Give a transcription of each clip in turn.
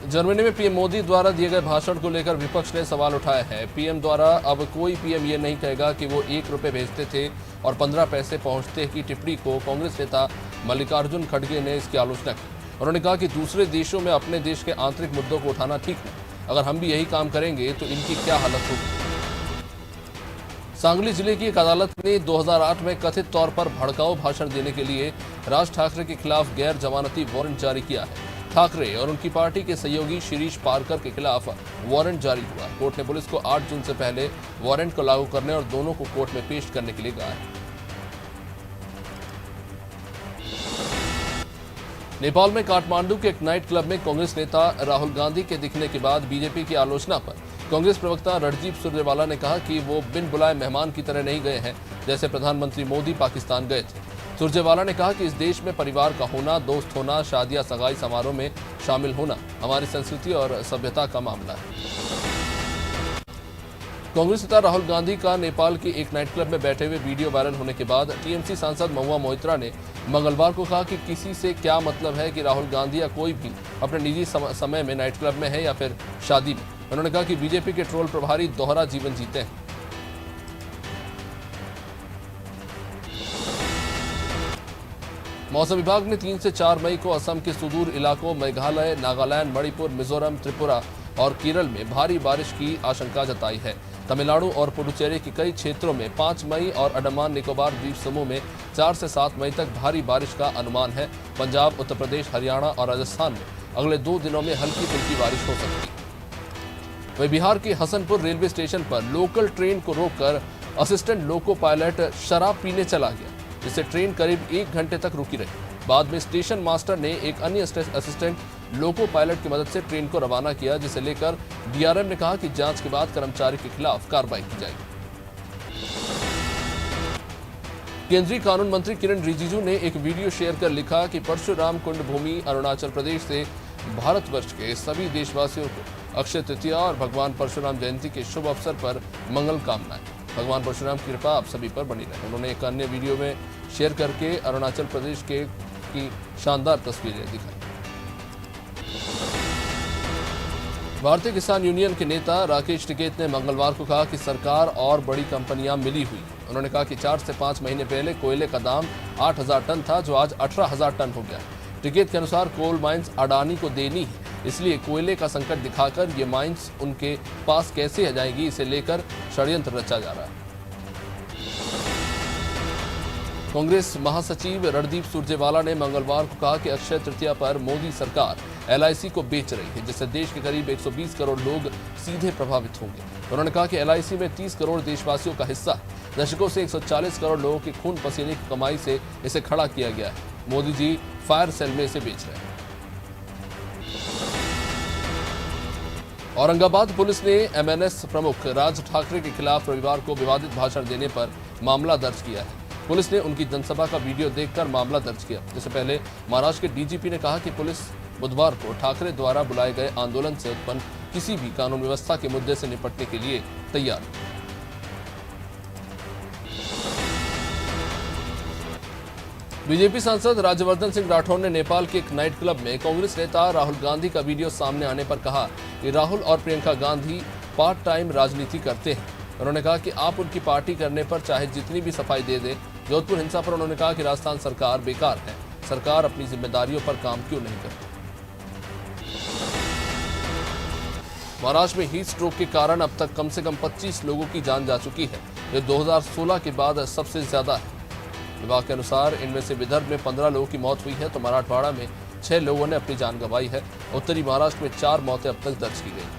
Germany में PM Modi द्वारा दिए गए भाषण को लेकर विपक्ष ने सवाल उठाया है। पीएम द्वारा अब कोई पीएम ये नहीं कहेगा कि वो 1 रुपये भेजते थे और 15 पैसे पहुंचते की टिप्पणी को कांग्रेस नेता मल्लिकार्जुन खड़गे ने इसकी आलोचना की। उन्होंने कहा कि दूसरे देशों में अपने देश के आंतरिक मुद्दों को उठाना ठीक है, अगर हम भी यही काम करेंगे तो इनकी क्या हालत होगी। सांगली जिले की एक अदालत ने 2008 में कथित तौर पर भड़काऊ भाषण देने के लिए राज ठाकरे के खिलाफ गैर जमानती वारंट जारी किया है। ठाकरे और उनकी पार्टी के सहयोगी शिरीष पारकर के खिलाफ वारंट जारी हुआ। कोर्ट ने पुलिस को 8 जून से पहले वारंट को लागू करने और दोनों को कोर्ट में पेश करने के लिए कहा है। नेपाल में काठमांडू के एक नाइट क्लब में कांग्रेस नेता राहुल गांधी के दिखने के बाद बीजेपी की आलोचना पर कांग्रेस प्रवक्ता रणदीप सुरजेवाला ने कहा कि वो बिन बुलाए मेहमान की तरह नहीं गए हैं, जैसे प्रधानमंत्री मोदी पाकिस्तान गए थे। सुरजेवाला ने कहा कि इस देश में परिवार का होना, दोस्त होना, शादियां सगाई समारोह में शामिल होना हमारी संस्कृति और सभ्यता का मामला है। कांग्रेस नेता राहुल गांधी का नेपाल के एक नाइट क्लब में बैठे हुए वीडियो वायरल होने के बाद टीएमसी सांसद महुआ मोइत्रा ने मंगलवार को कहा कि किसी से क्या मतलब है कि राहुल गांधी या कोई भी अपने निजी समय में नाइट क्लब में है या फिर शादी में। उन्होंने कहा कि बीजेपी के ट्रोल प्रभारी दोहरा जीवन जीते हैं। मौसम विभाग ने 3 से 4 मई को असम के सुदूर इलाकों मेघालय, नागालैंड, मणिपुर, मिजोरम, त्रिपुरा और केरल में भारी बारिश की आशंका जताई है। तमिलनाडु और पुडुचेरी के कई क्षेत्रों में 5 मई और अंडमान निकोबार द्वीप समूह में 4 से 7 मई तक भारी बारिश का अनुमान है। पंजाब, उत्तर प्रदेश, हरियाणा और राजस्थान में अगले 2 दिनों में हल्की फुल्की बारिश हो सकती है। वहीं बिहार के हसनपुर रेलवे स्टेशन पर लोकल ट्रेन को रोककर असिस्टेंट लोको पायलट शराब पीने चला गया, जिससे ट्रेन करीब 1 घंटे तक रुकी रही। बाद में स्टेशन मास्टर ने एक अन्य असिस्टेंट लोको पायलट की मदद से ट्रेन को रवाना किया, जिसे लेकर डीआरएम ने कहा कि जांच के बाद कर्मचारी के खिलाफ कार्रवाई की जाएगी। केंद्रीय कानून मंत्री किरण रिजिजू ने एक वीडियो शेयर कर लिखा कि परशुराम कुंड भूमि अरुणाचल प्रदेश से भारतवर्ष के सभी देशवासियों को अक्षय तृतीया और भगवान परशुराम जयंती के शुभ अवसर पर मंगल कामनाएं। भगवान परशुराम की कृपा आप सभी पर बनी रहे। उन्होंने एक अन्य वीडियो में शेयर करके अरुणाचल प्रदेश की शानदार तस्वीरें दिखाई। भारतीय किसान यूनियन के नेता राकेश टिकैत ने मंगलवार को कहा कि सरकार और बड़ी कंपनियां मिली हुई। उन्होंने कहा कि 4 से 5 महीने पहले कोयले का दाम 8,000 टन था, जो आज 18,000 टन हो गया। टिकैत के अनुसार कोल माइंस अडानी को देनी है, इसलिए कोयले का संकट दिखाकर ये माइंस उनके पास कैसे आ जाएगी, इसे लेकर षड्यंत्र रचा जा रहा है। कांग्रेस महासचिव रणदीप सुरजेवाला ने मंगलवार को कहा कि अक्षय तृतीया पर मोदी सरकार एलआईसी को बेच रही है, जिससे देश के करीब 120 करोड़ लोग सीधे प्रभावित होंगे। उन्होंने कहा कि एलआईसी में 30 करोड़ देशवासियों का हिस्सा है। दशकों से 140 करोड़ लोगों की खून पसीने की कमाई से इसे खड़ा किया गया है। मोदी जी फायर सेल में इसे बेच रहे हैं। औरंगाबाद पुलिस ने एमएनएस प्रमुख राज ठाकरे के खिलाफ रविवार को विवादित भाषण देने पर मामला दर्ज किया है। पुलिस ने उनकी जनसभा का वीडियो देखकर मामला दर्ज किया। इससे पहले महाराष्ट्र के डीजीपी ने कहा कि पुलिस बुधवार को ठाकरे द्वारा बुलाए गए आंदोलन से उत्पन्न किसी भी कानून व्यवस्था के मुद्दे से निपटने के लिए तैयार है। बीजेपी सांसद राज्यवर्धन सिंह राठौर ने नेपाल के एक नाइट क्लब में कांग्रेस नेता राहुल गांधी का वीडियो सामने आने पर कहा कि राहुल और प्रियंका गांधी पार्ट टाइम राजनीति करते हैं। उन्होंने कहा कि आप उनकी पार्टी करने पर चाहे जितनी भी सफाई दे दें। जोधपुर हिंसा पर उन्होंने कहा कि राजस्थान सरकार बेकार है, सरकार अपनी जिम्मेदारियों पर काम क्यों नहीं करती। महाराष्ट्र में हीट स्ट्रोक के कारण अब तक कम से कम 25 लोगों की जान जा चुकी है, जो 2016 के बाद सबसे ज्यादा है। विभाग के अनुसार इनमें से विदर्भ में 15 लोगों की मौत हुई है, तो मराठवाड़ा में 6 लोगों ने अपनी जान गंवाई है। उत्तरी महाराष्ट्र में 4 मौतें अब तक दर्ज की गई।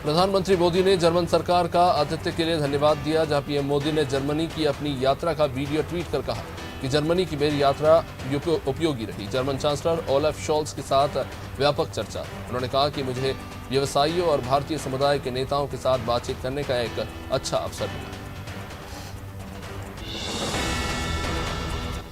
प्रधानमंत्री मोदी ने जर्मन सरकार का आतिथ्य के लिए धन्यवाद दिया, जहां पीएम मोदी ने जर्मनी की अपनी यात्रा का वीडियो ट्वीट कर कहा कि जर्मनी की मेरी यात्रा उपयोगी रही। जर्मन चांसलर ओलाफ शोल्स के साथ व्यापक चर्चा। उन्होंने कहा कि मुझे व्यवसायियों और भारतीय समुदाय के नेताओं के साथ बातचीत करने का एक अच्छा अवसर मिला।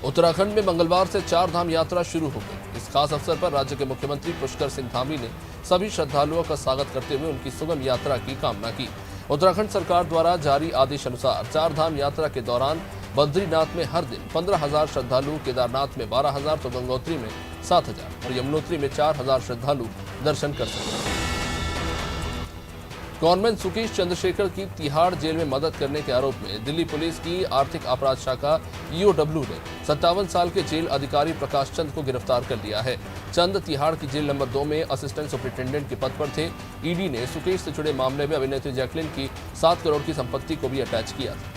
उत्तराखंड में मंगलवार से 4 धाम यात्रा शुरू हो गई। इस खास अवसर पर राज्य के मुख्यमंत्री पुष्कर सिंह धामी ने सभी श्रद्धालुओं का स्वागत करते हुए उनकी सुगम यात्रा की कामना की। उत्तराखंड सरकार द्वारा जारी आदेश अनुसार 4 धाम यात्रा के दौरान बद्रीनाथ में हर दिन 15,000 श्रद्धालु, केदारनाथ में 12,000 तो गंगोत्री में 7,000 और यमुनोत्री में 4,000 श्रद्धालु दर्शन कर सकेंगे। गवर्नमेंट सुकेश चंद्रशेखर की तिहाड़ जेल में मदद करने के आरोप में दिल्ली पुलिस की आर्थिक अपराध शाखा ईओडब्ल्यू ने 57 साल के जेल अधिकारी प्रकाश चंद को गिरफ्तार कर लिया है। चंद तिहाड़ की जेल नंबर 2 में असिस्टेंट सुपरिटेंडेंट के पद पर थे। ईडी ने सुकेश से जुड़े मामले में अभिनेत्री जैकलिन की 7 करोड़ की संपत्ति को भी अटैच किया था।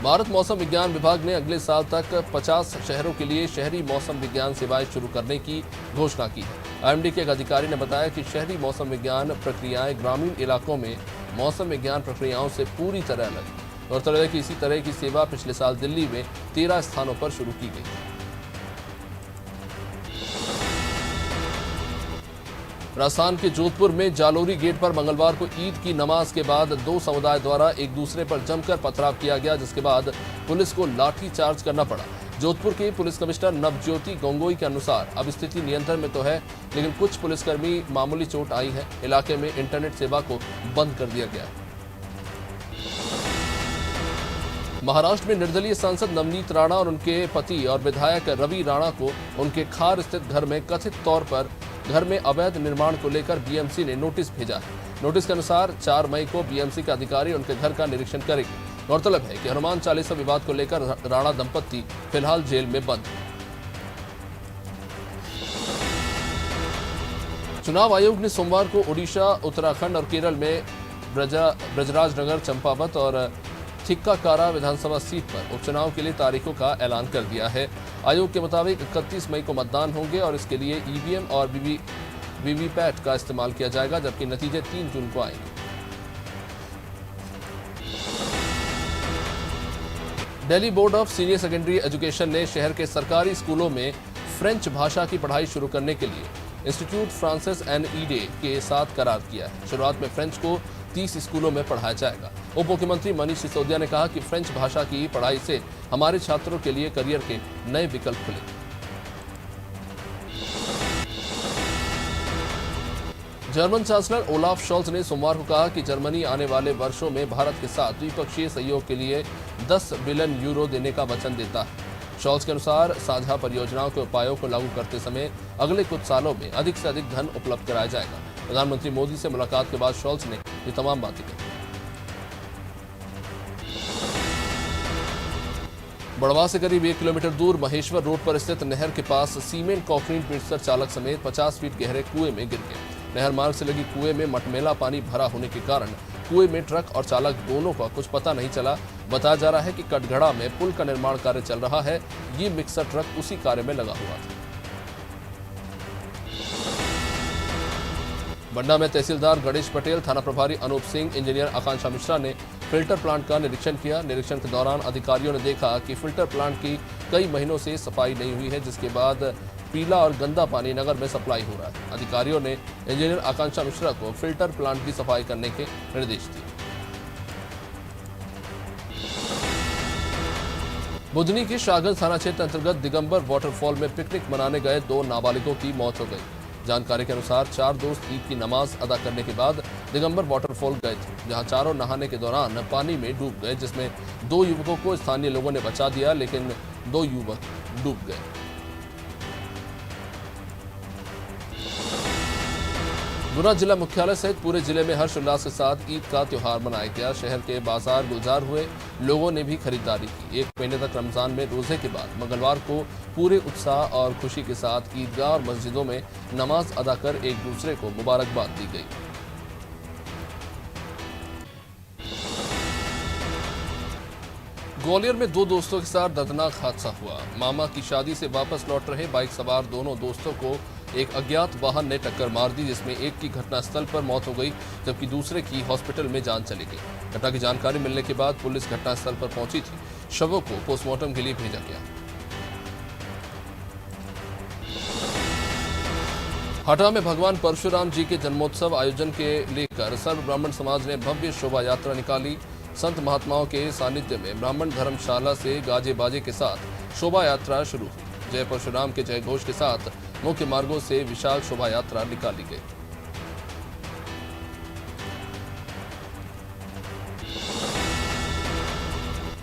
भारत मौसम विज्ञान विभाग ने अगले साल तक 50 शहरों के लिए शहरी मौसम विज्ञान सेवाएं शुरू करने की घोषणा की है। आईएमडी के एक अधिकारी ने बताया कि शहरी मौसम विज्ञान प्रक्रियाएं ग्रामीण इलाकों में मौसम विज्ञान प्रक्रियाओं से पूरी तरह अलग है। गौरतलब है कि इसी तरह की सेवा पिछले साल दिल्ली में 13 स्थानों पर शुरू की गई। राजस्थान के जोधपुर में जालोरी गेट पर मंगलवार को ईद की नमाज के बाद 2 समुदाय द्वारा एक दूसरे पर जमकर पथराव किया गया, जिसके बाद पुलिस को लाठी चार्ज करना पड़ा। जोधपुर के पुलिस कमिश्नर नवज्योति गोंगोई के अनुसार अब स्थिति नियंत्रण में तो है, लेकिन कुछ पुलिसकर्मी मामूली चोट आई है। इलाके में इंटरनेट सेवा को बंद कर दिया गया है। महाराष्ट्र में निर्दलीय सांसद नवनीत राणा और उनके पति और विधायक रवि राणा को उनके खार स्थित घर में कथित तौर पर घर में अवैध निर्माण को लेकर बीएमसी ने नोटिस भेजा है। नोटिस के अनुसार 4 मई को बीएमसी के अधिकारी उनके घर का निरीक्षण करेंगे। गौरतलब है कि हनुमान चालीसा विवाद को लेकर राणा दंपत्ति फिलहाल जेल में बंद। चुनाव आयोग ने सोमवार को ओडिशा, उत्तराखंड और केरल में ब्रजराजनगर, चंपावत और थिक्काकारा विधानसभा सीट पर उपचुनाव के लिए तारीखों का ऐलान कर दिया है। आयोग के मुताबिक 31 मई को मतदान होंगे और इसके लिए ईवीएम और वीवीपैट का इस्तेमाल किया जाएगा, जबकि नतीजे 3 जून को आएंगे। Delhi board of senior secondary education ने शहर के सरकारी स्कूलों में फ्रेंच भाषा की पढ़ाई शुरू करने के लिए इंस्टीट्यूट फ्रांसिस एन ईडे के साथ करार किया है। शुरुआत में फ्रेंच को 30 स्कूलों में पढ़ाया जाएगा। उप मुख्यमंत्री मनीष सिसोदिया ने कहा कि फ्रेंच भाषा की पढ़ाई से हमारे छात्रों के लिए करियर के नए विकल्प खुले। जर्मन चांसलर ओलाफ शॉल्ज ने सोमवार को कहा कि जर्मनी आने वाले वर्षों में भारत के साथ द्विपक्षीय सहयोग के लिए 10 बिलियन यूरो देने का वचन देता है। शॉल्ज के अनुसार साझा परियोजनाओं के उपायों को लागू करते समय अगले कुछ सालों में अधिक से अधिक धन उपलब्ध कराया जाएगा। प्रधानमंत्री मोदी से मुलाकात के बाद शॉल्ज ने ये तमाम बातें कही। बड़वा से करीब 1 किलोमीटर दूर महेश्वर रोड पर स्थित नहर के पास सीमेंट कॉन्क्रीट मिक्सर चालक समेत 50 फीट गहरे कुएं में गिर गया। नहर मार्ग से लगी कुएं में मटमैला पानी भरा होने के कारण कुएं में ट्रक और चालक दोनों का कुछ पता नहीं चला। बताया जा रहा है कि कटघड़ा में पुल का निर्माण कार्य चल रहा है। ये मिक्सर ट्रक उसी कार्य में लगा हुआ था। बंडा में तहसीलदार गणेश पटेल, थाना प्रभारी अनूप सिंह, इंजीनियर आकांक्षा मिश्रा ने फिल्टर प्लांट का निरीक्षण किया। निरीक्षण के दौरान अधिकारियों ने देखा कि फिल्टर प्लांट की कई महीनों से सफाई नहीं हुई है, जिसके बाद पीला और गंदा पानी नगर में सप्लाई हो रहा है। अधिकारियों ने इंजीनियर आकांक्षा मिश्रा को फिल्टर प्लांट की सफाई करने के निर्देश दिए। बुधनी के शाहगंज थाना क्षेत्र अंतर्गत दिगंबर वाटरफॉल में पिकनिक मनाने गए 2 नाबालिगों की मौत हो गई। जानकारी के अनुसार 4 दोस्त ईद की नमाज अदा करने के बाद दिगंबर वाटरफॉल गए थे, जहां चारों नहाने के दौरान पानी में डूब गए, जिसमें 2 युवकों को स्थानीय लोगों ने बचा दिया, लेकिन 2 युवक डूब गए। गुना जिला मुख्यालय सहित पूरे जिले में हर्षोल्लास के साथ ईद का त्योहार मनाया गया। शहर के बाजार गुलजार हुए, लोगों ने भी खरीदारी की। 1 महीने तक रमजान में रोजे के बाद मंगलवार को पूरे उत्साह और खुशी के साथ ईदगाह और मस्जिदों में नमाज अदा कर एक दूसरे को मुबारकबाद दी गई। ग्वालियर में 2 दोस्तों के साथ दर्दनाक हादसा हुआ। मामा की शादी से वापस लौट रहे बाइक सवार दोनों दोस्तों को एक अज्ञात वाहन ने टक्कर मार दी, जिसमें एक की घटनास्थल पर मौत हो गई, जबकि दूसरे की हॉस्पिटल में जान चली गई। घटना की जानकारी मिलने के बाद पुलिस घटनास्थल पर पहुंची थी। शवों को पोस्टमार्टम के लिए भेजा गया। हटा में भगवान परशुराम जी के जन्मोत्सव आयोजन के लेकर सर्व ब्राह्मण समाज ने भव्य शोभा यात्रा निकाली। संत महात्माओं के सानिध्य में ब्राह्मण धर्मशाला से गाजे बाजे के साथ शोभा यात्रा शुरू हुई। जय परशुराम के जय घोष के साथ मुख्य मार्गों से विशाल शोभा यात्रा निकाली गई।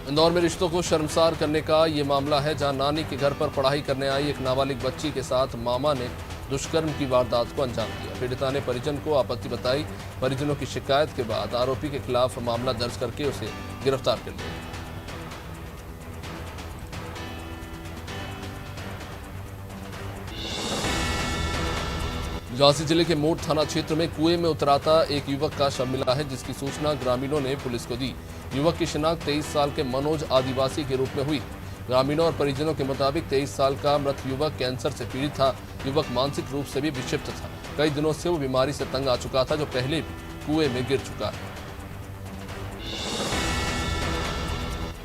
इंदौर में रिश्तों को शर्मसार करने का ये मामला है, जहां नानी के घर पर पढ़ाई करने आई एक नाबालिग बच्ची के साथ मामा ने दुष्कर्म की वारदात को अंजाम दिया। पीड़िता ने परिजन को आपत्ति बताई। परिजनों की शिकायत के बाद आरोपी के खिलाफ मामला दर्ज करके उसे गिरफ्तार कर लिया। झांसी जिले के मोट थाना क्षेत्र में कुएं में उतराता एक युवक का शव मिला है, जिसकी सूचना ग्रामीणों ने पुलिस को दी। युवक की शिनाख्त 23 साल के मनोज आदिवासी के रूप में हुई। ग्रामीणों और परिजनों के मुताबिक 23 साल का मृत युवक कैंसर से पीड़ित था। युवक मानसिक रूप से भी विक्षिप्त था। कई दिनों से वो बीमारी से तंग आ चुका था, जो पहले भी कुएं में गिर चुका है।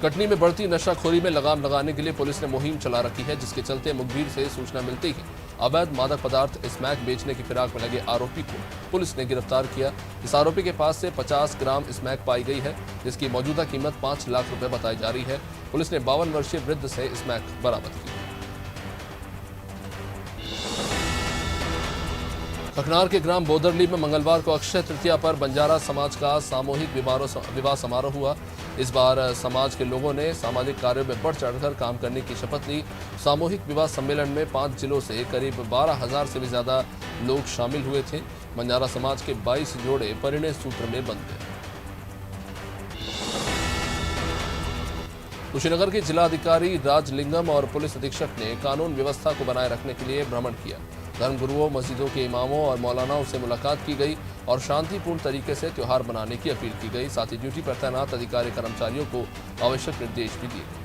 कटनी में बढ़ती नशाखोरी में लगाम लगाने के लिए पुलिस ने मुहिम चला रखी है, जिसके चलते मुखबिर से सूचना मिलती ही अवैध मादक पदार्थ स्मैक बेचने की फिराक में लगे आरोपी को पुलिस ने गिरफ्तार किया। इस आरोपी के पास से 50 ग्राम स्मैक पाई गई है, जिसकी मौजूदा कीमत 5 लाख रुपए बताई जा रही है। पुलिस ने 52 वर्षीय वृद्ध से स्मैक बरामद की। खकनार के ग्राम बोदरली में मंगलवार को अक्षय तृतीया पर बंजारा समाज का सामूहिक विवाह समारोह हुआ। इस बार समाज के लोगों ने सामाजिक कार्यों में बढ़ चढ़कर काम करने की शपथ ली। सामूहिक विवाह सम्मेलन में 5 जिलों से करीब 12,000 से भी ज्यादा लोग शामिल हुए थे। बंजारा समाज के 22 जोड़े परिणय सूत्र में बंध गए। कुशीनगर के जिलाधिकारी राजलिंगम और पुलिस अधीक्षक ने कानून व्यवस्था को बनाए रखने के लिए भ्रमण किया। धर्मगुरुओं, मस्जिदों के इमामों और मौलानाओं से मुलाकात की गई और शांतिपूर्ण तरीके से त्योहार मनाने की अपील की गई। साथ ही ड्यूटी पर तैनात अधिकारी कर्मचारियों को आवश्यक निर्देश भी दिए गए।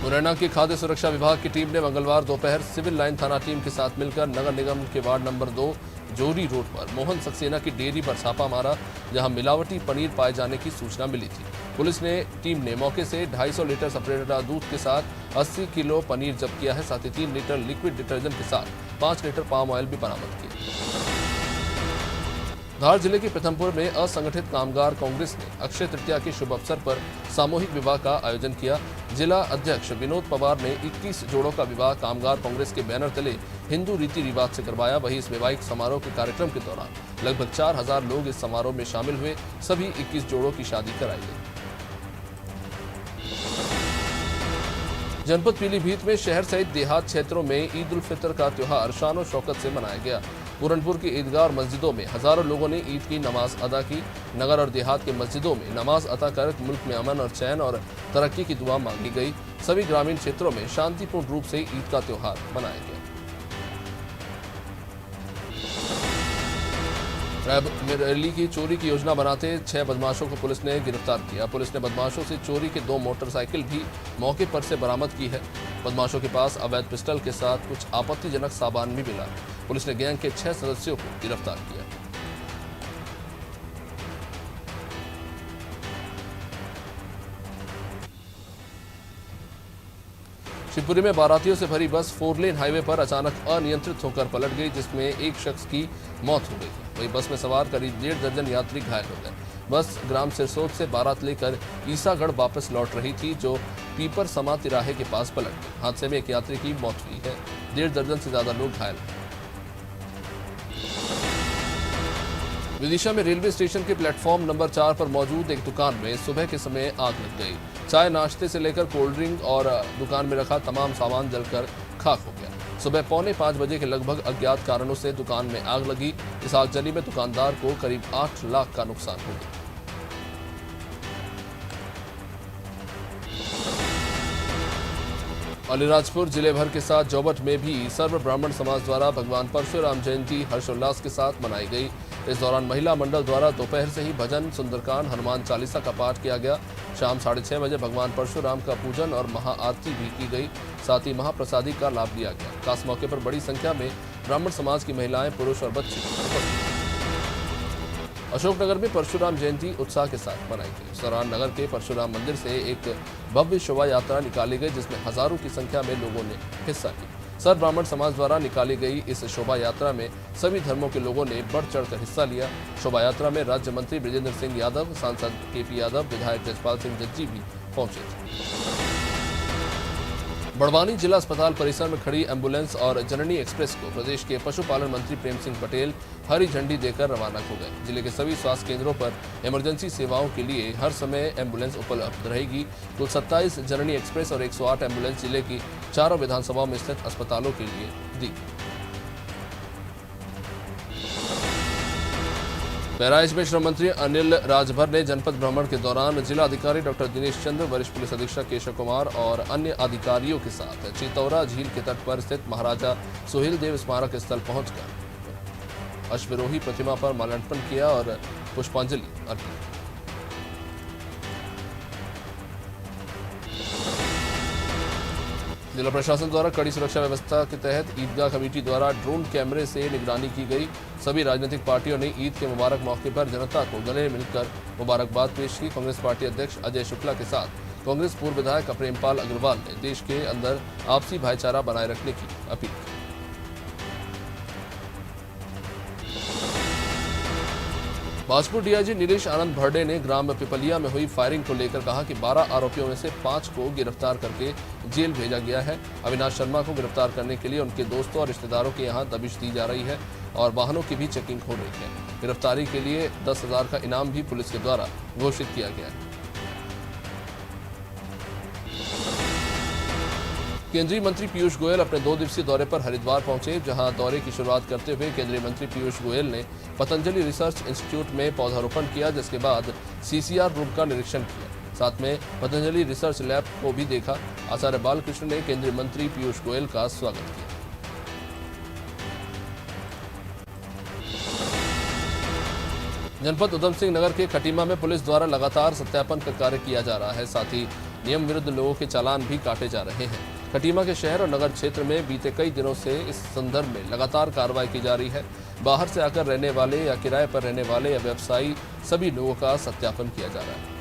मुरैना की खाद्य सुरक्षा विभाग की टीम ने मंगलवार दोपहर सिविल लाइन थाना टीम के साथ मिलकर नगर निगम के वार्ड नंबर 2 जोरी रोड पर मोहन सक्सेना की डेयरी पर छापा मारा, जहां मिलावटी पनीर पाए जाने की सूचना मिली थी। पुलिस ने टीम ने मौके से 250 लीटर सेपरेटर दूध के साथ 80 किलो पनीर जब्त किया है। साथ ही 3 लीटर लिक्विड डिटर्जेंट के साथ 5 लीटर पाम ऑयल भी बरामद किया। धार जिले के प्रथमपुर में असंगठित कामगार कांग्रेस ने अक्षय तृतीया के शुभ अवसर पर सामूहिक विवाह का आयोजन किया। जिला अध्यक्ष विनोद पवार ने 21 जोड़ों का विवाह कामगार कांग्रेस के बैनर तले हिंदू रीति रिवाज से करवाया। वहीं इस वैवाहिक समारोह के कार्यक्रम के दौरान लगभग 4000 लोग इस समारोह में शामिल हुए। सभी 21 जोड़ों की शादी कराई गई। जनपद पीलीभीत में शहर सहित देहात क्षेत्रों में ईद उल फितर का त्योहार शान और शौकत से मनाया गया। पूरनपुर की ईदगाह और मस्जिदों में हजारों लोगों ने ईद की नमाज अदा की। नगर और देहात के मस्जिदों में नमाज अदा कर मुल्क में अमन और चैन और तरक्की की दुआ मांगी गई। सभी ग्रामीण क्षेत्रों में शांतिपूर्ण रूप से ईद का त्योहार मनाया गया। रैली की चोरी की योजना बनाते 6 बदमाशों को पुलिस ने गिरफ्तार किया। पुलिस ने बदमाशों से चोरी के 2 मोटरसाइकिल भी मौके पर से बरामद की है। बदमाशों के पास अवैध पिस्टल के साथ कुछ आपत्तिजनक सामान भी मिला। पुलिस ने गैंग के 6 सदस्यों को गिरफ्तार किया। शिवपुरी में बारातियों से भरी बस 4 लेन हाईवे पर अचानक अनियंत्रित होकर पलट गई, जिसमें एक शख्स की मौत हो गई। वहीं बस में सवार करीब 1.5 दर्जन यात्री घायल हो गए। बस ग्राम सिरसोद से बारात लेकर ईसागढ़ वापस लौट रही थी, जो पीपर समा तिराहे के पास पलट गई। हादसे में एक यात्री की मौत हुई है। 1.5 दर्जन से ज्यादा लोग घायल हैं। विदिशा में रेलवे स्टेशन के प्लेटफॉर्म नंबर 4 पर मौजूद एक दुकान में सुबह के समय आग लग गई। चाय नाश्ते से लेकर कोल्ड ड्रिंक और दुकान में रखा तमाम सामान जलकर खाक हो गया। सुबह 4:45 बजे के लगभग अज्ञात कारणों से दुकान में आग लगी। इस आगजनी में दुकानदार को करीब 8 लाख का नुकसान हो गया। अलीराजपुर जिले भर के साथ जोबट में भी सर्व ब्राह्मण समाज द्वारा भगवान परशुराम जयंती हर्षोल्लास के साथ मनाई गई। इस दौरान महिला मंडल द्वारा दोपहर से ही भजन, सुंदरकांड, हनुमान चालीसा का पाठ किया गया। शाम 6:30 बजे भगवान परशुराम का पूजन और महाआरती भी की गई। साथ ही महाप्रसादी का लाभ लिया गया। खास मौके पर बड़ी संख्या में ब्राह्मण समाज की महिलाएं, पुरुष और बच्चे उपस्थित। अशोकनगर में परशुराम जयंती उत्साह के साथ मनाई गई। इस दौरान नगर के परशुराम मंदिर से एक भव्य शोभा यात्रा निकाली गई, जिसमें हजारों की संख्या में लोगों ने हिस्सा लिया। सर्व ब्राह्मण समाज द्वारा निकाली गई इस शोभा यात्रा में सभी धर्मों के लोगों ने बढ़ चढ़कर हिस्सा लिया। शोभा यात्रा में राज्य मंत्री बृजेंद्र सिंह यादव, सांसद KP यादव, विधायक जसपाल सिंह जज्जी भी पहुंचे थे। बड़वानी जिला अस्पताल परिसर में खड़ी एम्बुलेंस और जननी एक्सप्रेस को प्रदेश के पशुपालन मंत्री प्रेम सिंह पटेल हरी झंडी देकर रवाना हो गए। जिले के सभी स्वास्थ्य केंद्रों पर इमरजेंसी सेवाओं के लिए हर समय एम्बुलेंस उपलब्ध रहेगी। कुल 27 जननी एक्सप्रेस और 108 एम्बुलेंस जिले की चारों विधानसभाओं में स्थित अस्पतालों के लिए दी। बहराइच में श्रम मंत्री अनिल राजभर ने जनपद भ्रमण के दौरान जिला अधिकारी डॉक्टर दिनेश चंद्र, वरिष्ठ पुलिस अधीक्षक केशव कुमार और अन्य अधिकारियों के साथ चितौरा झील के तट पर स्थित महाराजा सुहेल देव स्मारक स्थल पहुंचकर अश्वरोही प्रतिमा पर माल्यार्पण किया और पुष्पांजलि अर्पित की। जिला प्रशासन द्वारा कड़ी सुरक्षा व्यवस्था के तहत ईदगाह कमेटी द्वारा ड्रोन कैमरे से निगरानी की गई। सभी राजनीतिक पार्टियों ने ईद के मुबारक मौके पर जनता को गले मिलकर मुबारकबाद पेश की। कांग्रेस पार्टी अध्यक्ष अजय शुक्ला के साथ कांग्रेस पूर्व विधायक प्रेमपाल अग्रवाल ने देश के अंदर आपसी भाईचारा बनाए रखने की अपील की। भाजपा डीआईजी नीलेश आनंद भरडे ने ग्राम पिपलिया में हुई फायरिंग को लेकर कहा कि 12 आरोपियों में से 5 को गिरफ्तार करके जेल भेजा गया है। अविनाश शर्मा को गिरफ्तार करने के लिए उनके दोस्तों और रिश्तेदारों के यहां दबिश दी जा रही है और वाहनों की भी चेकिंग हो रही है। गिरफ्तारी के लिए 10,000 का इनाम भी पुलिस के द्वारा घोषित किया गया है। केंद्रीय मंत्री पीयूष गोयल अपने 2 दिवसीय दौरे पर हरिद्वार पहुंचे, जहां दौरे की शुरुआत करते हुए केंद्रीय मंत्री पीयूष गोयल ने पतंजलि रिसर्च इंस्टीट्यूट में पौधारोपण किया, जिसके बाद सीसीआर रूम का निरीक्षण किया। साथ में पतंजलि रिसर्च लैब को भी देखा। आचार्य बालकृष्ण ने केंद्रीय मंत्री पीयूष गोयल का स्वागत किया। जनपद उधम सिंह नगर के खटीमा में पुलिस द्वारा लगातार सत्यापन का कार्य किया जा रहा है। साथ ही नियम विरुद्ध लोगों के चालान भी काटे जा रहे हैं। खटीमा के शहर और नगर क्षेत्र में बीते कई दिनों से इस संदर्भ में लगातार कार्रवाई की जा रही है। बाहर से आकर रहने वाले या किराए पर रहने वाले या व्यवसायी सभी लोगों का सत्यापन किया जा रहा है।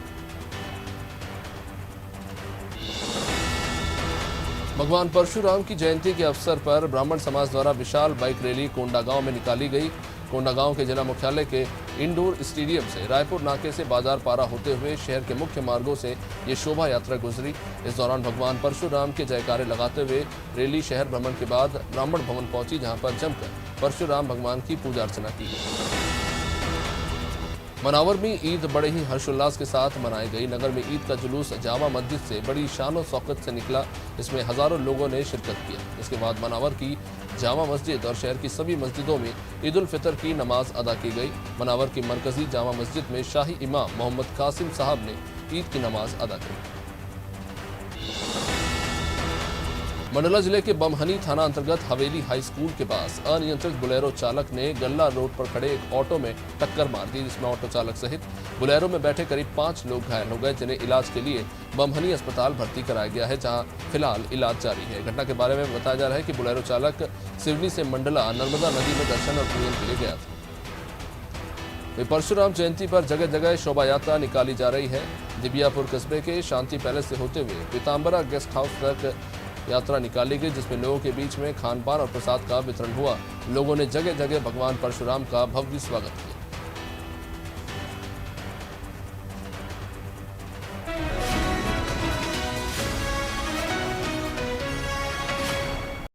भगवान परशुराम की जयंती के अवसर पर ब्राह्मण समाज द्वारा विशाल बाइक रैली कोंडागांव में निकाली गई। कोंडागांव के जिला मुख्यालय के इंडोर स्टेडियम से रायपुर नाके से बाजार पारा होते हुए शहर के मुख्य मार्गों से ये शोभा यात्रा गुजरी। इस दौरान भगवान परशुराम के जयकारे लगाते हुए रैली शहर भ्रमण के बाद ब्राह्मण भवन पहुंची, जहां पर जमकर परशुराम भगवान की पूजा अर्चना की गई। मनावर में ईद बड़े ही हर्षोल्लास के साथ मनाई गई। नगर में ईद का जुलूस जामा मस्जिद से बड़ी शान और शौकत से निकला। इसमें हजारों लोगों ने शिरकत किया। इसके बाद मनावर की जामा मस्जिद और शहर की सभी मस्जिदों में ईद उल फितर की नमाज अदा की गई। मनावर की मरकजी जामा मस्जिद में शाही इमाम मोहम्मद कासिम साहब ने ईद की नमाज अदा की। मंडला जिले के बमहनी थाना अंतर्गत हवेली हाई स्कूल के पास अनियंत्रित बुलेरो चालक ने गल्ला रोड पर खड़े एक ऑटो में टक्कर मार दी, जिसमें ऑटो चालक सहित बुलेरो में बैठे करीब 5 लोग घायल हो गए, जिन्हें इलाज के लिए बमहनी अस्पताल भर्ती कराया गया है, जहां फिलहाल इलाज जारी है। घटना के बारे में बताया जा रहा है कि बुलेरो चालक सिवनी से मंडला नर्मदा नदी में दर्शन और पूजन के लिए गया था। परशुराम जयंती पर जगह जगह शोभा यात्रा निकाली जा रही है। दिबियापुर कस्बे के शांति पैलेस से होते हुए पीताम्बरा गेस्ट हाउस तक यात्रा निकाली गई, जिसमें लोगों के बीच में खान पान और प्रसाद का वितरण हुआ। लोगों ने जगह जगह भगवान परशुराम का भव्य स्वागत किया।